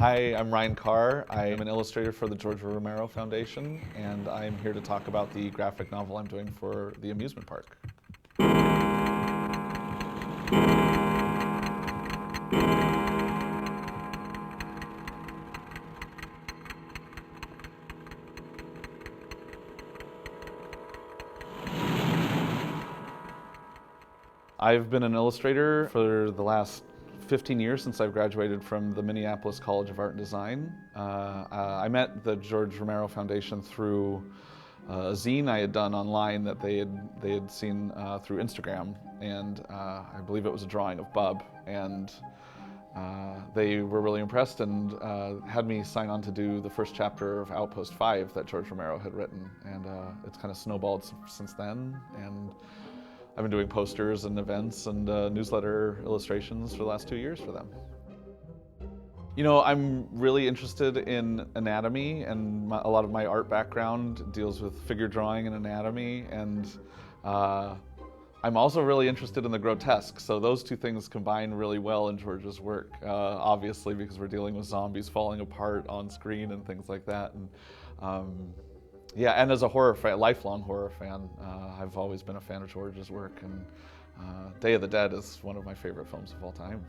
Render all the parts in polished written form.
Hi, I'm Ryan Carr. I'm an illustrator for the George Romero Foundation, and I'm here to talk about the graphic novel I'm doing for the Amusement Park. I've been an illustrator for the last 15 years since I've graduated from the Minneapolis College of Art and Design. I met the George Romero Foundation through a zine I had done online that they had seen through Instagram, and I believe it was a drawing of Bub, and they were really impressed and had me sign on to do the first chapter of Outpost 5 that George Romero had written, and it's kind of snowballed since then. And I've been doing posters and events and newsletter illustrations for the last 2 years for them. You know, I'm really interested in anatomy, and a lot of my art background deals with figure drawing and anatomy, and I'm also really interested in the grotesque, so those two things combine really well in George's work, obviously because we're dealing with zombies falling apart on screen and things like that. And yeah, and as a horror fan, lifelong horror fan, I've always been a fan of George's work, and Day of the Dead is one of my favorite films of all time.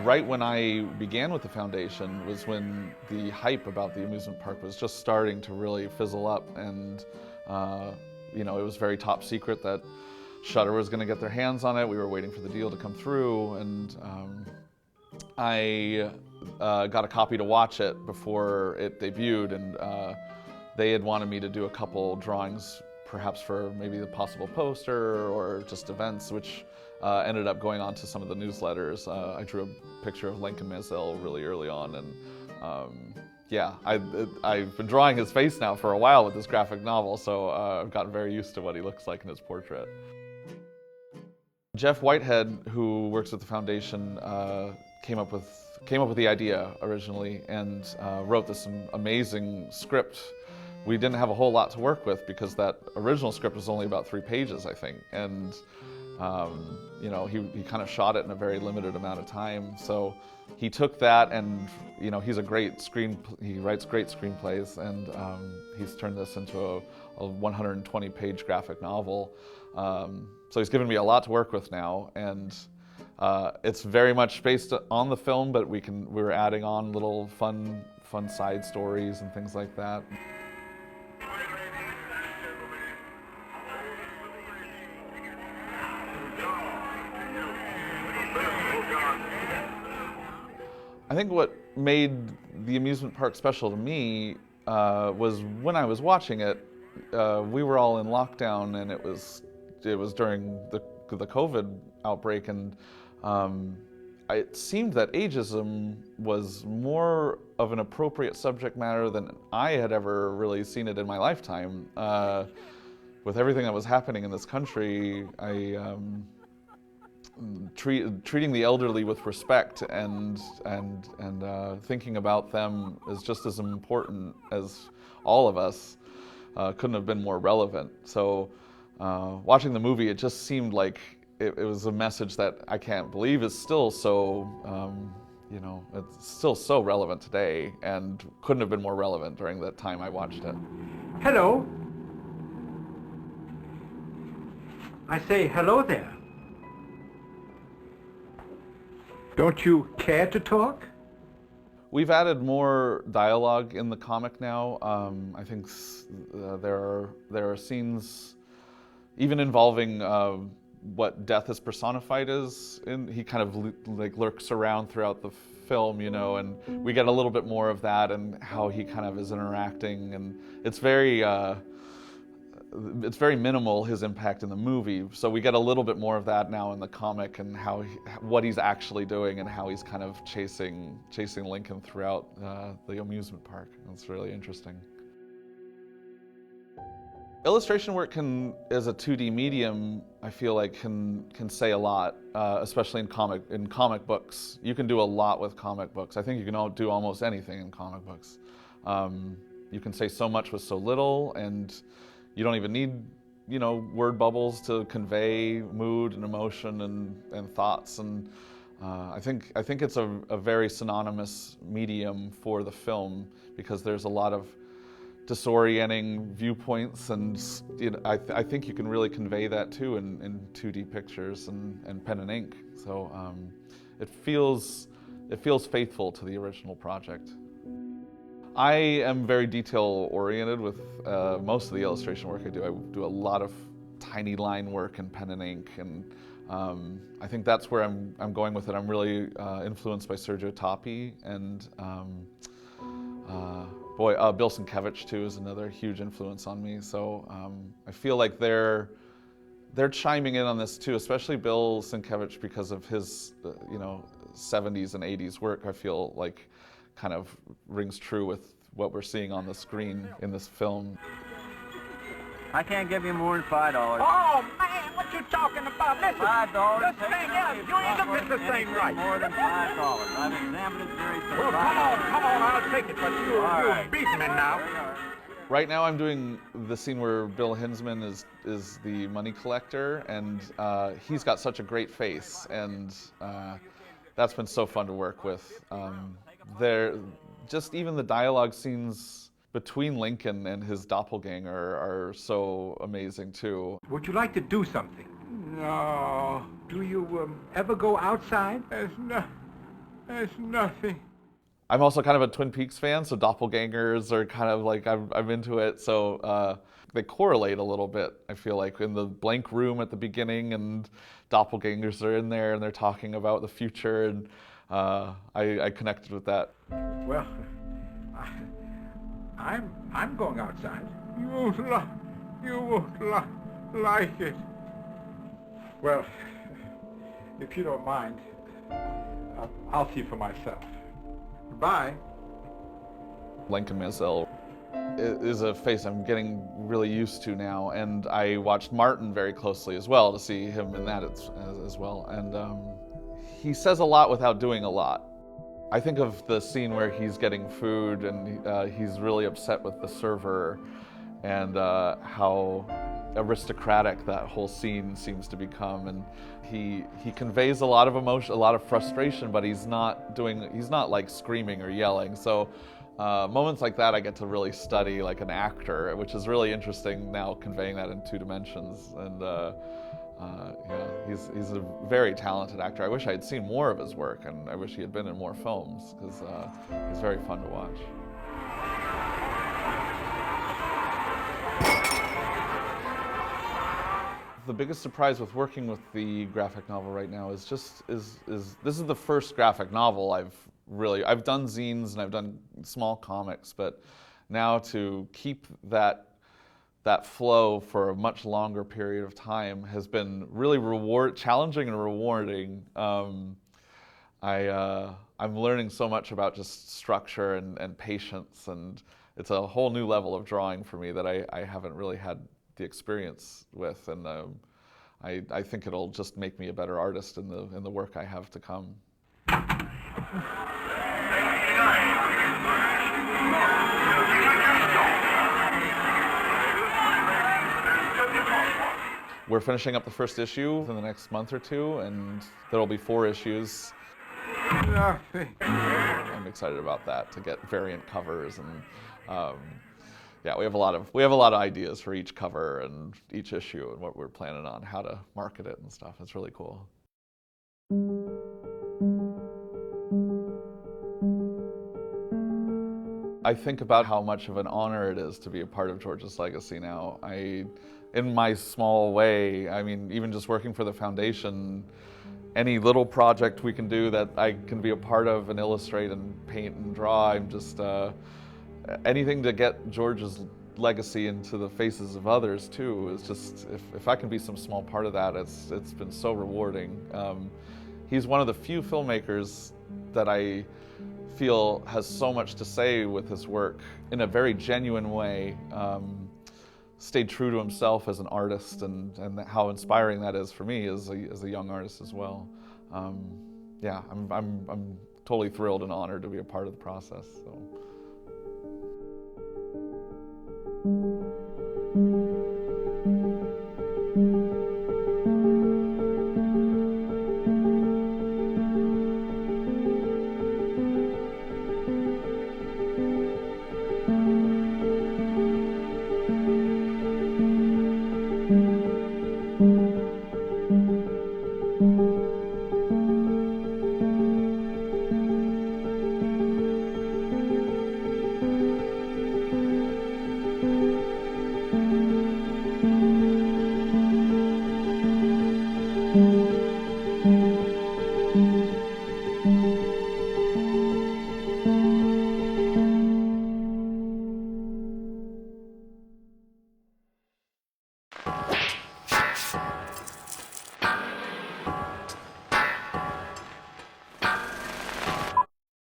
Right when I began with the foundation was when the hype about the amusement park was just starting to really fizzle up, and you know, it was very top secret that Shudder was going to get their hands on it. We were waiting for the deal to come through, and I got a copy to watch it before it debuted, and they had wanted me to do a couple drawings, perhaps for maybe the possible poster or just events, which ended up going on to some of the newsletters. I drew a picture of Lincoln Maazel really early on, and yeah, I've been drawing his face now for a while with this graphic novel, so I've gotten very used to what he looks like in his portrait. Jeff Whitehead, who works at the foundation, came up with the idea originally, and wrote this amazing script. We didn't have a whole lot to work with because that original script was only about 3 pages, I think, and you know, he kind of shot it in a very limited amount of time. So he took that, and you know, he writes great screenplays, and he's turned this into a 120-page graphic novel. So he's given me a lot to work with now, and it's very much based on the film, but we're adding on little fun side stories and things like that. I think what made the amusement park special to me was when I was watching it. We were all in lockdown, and it was during the COVID outbreak, and it seemed that ageism was more of an appropriate subject matter than I had ever really seen it in my lifetime. With everything that was happening in this country, treating the elderly with respect and thinking about them is just as important as all of us couldn't have been more relevant. So watching the movie, it just seemed like it was a message that I can't believe is still so, you know, it's still so relevant today, and couldn't have been more relevant during that time I watched it. Hello. I say hello there. Don't you care to talk? We've added more dialogue in the comic now. I think there are scenes even involving what death is personified as. He kind of like lurks around throughout the film, you know, and we get a little bit more of that and how he kind of is interacting, and it's very minimal, his impact in the movie, so we get a little bit more of that now in the comic, and what he's actually doing and how he's kind of chasing Lincoln throughout the amusement park. It's really interesting. Illustration work as a 2D medium, I feel like can say a lot, especially in comic books. You can do a lot with comic books. I think you can do almost anything in comic books. You can say so much with so little, and you don't even need, word bubbles to convey mood and emotion and thoughts. And I think it's a very synonymous medium for the film, because there's a lot of disorienting viewpoints, and I think you can really convey that too in 2D pictures and pen and ink. So it feels faithful to the original project. I am very detail oriented with most of the illustration work I do. I do a lot of tiny line work and pen and ink, and I think that's where I'm going with it. I'm really influenced by Sergio Tappi, and Bill Sienkiewicz too is another huge influence on me. So I feel like they're chiming in on this too, especially Bill Sienkiewicz, because of his 70s and 80s work. I feel like kind of rings true with what we're seeing on the screen in this film. I can't give you more than $5. Oh, man, what you talking about? Listen, $5. this thing is, you ain't looking at this thing right. More than $5. I've examined it very thoroughly. Well, come on, I'll take it, but you're beating me now. Right now I'm doing the scene where Bill Hinsman is the money collector, and he's got such a great face, and that's been so fun to work with. Just even the dialogue scenes between Lincoln and his doppelganger are so amazing too. Would you like to do something? No. Do you ever go outside? There's nothing. I'm also kind of a Twin Peaks fan, so doppelgangers are kind of like, I'm into it. So they correlate a little bit, I feel like, in the blank room at the beginning, and doppelgangers are in there and they're talking about the future, and I connected with that. Well, I'm going outside. You won't like it. Well, if you don't mind, I'll see for myself. Goodbye. Lincoln Maazel is a face I'm getting really used to now, and I watched Martin very closely as well to see him in that as well. And he says a lot without doing a lot. I think of the scene where he's getting food and he's really upset with the server, and how aristocratic that whole scene seems to become. And he conveys a lot of emotion, a lot of frustration, but he's not like screaming or yelling. So moments like that I get to really study like an actor, which is really interesting now, conveying that in 2 dimensions. And he's a very talented actor. I wish I had seen more of his work, and I wish he had been in more films, because he's very fun to watch. The biggest surprise with working with the graphic novel right now is this is the first graphic novel I've done zines and I've done small comics, but now to keep that flow for a much longer period of time has been really challenging and rewarding. I'm learning so much about just structure and patience, and it's a whole new level of drawing for me that I haven't really had the experience with, and I think it'll just make me a better artist in the work I have to come. We're finishing up the first issue in the next month or 2, and there'll be 4 issues. I'm excited about that, to get variant covers, and yeah, we have a lot of ideas for each cover and each issue, and what we're planning on, how to market it and stuff. It's really cool. I think about how much of an honor it is to be a part of George's legacy now. In my small way, I mean, even just working for the foundation, any little project we can do that I can be a part of and illustrate and paint and draw, I'm just, anything to get George's legacy into the faces of others too is just, if I can be some small part of that, it's been so rewarding. He's one of the few filmmakers that I feel has so much to say with his work in a very genuine way. Stayed true to himself as an artist, and how inspiring that is for me as a young artist as well. Yeah, I'm totally thrilled and honored to be a part of the process. So. you.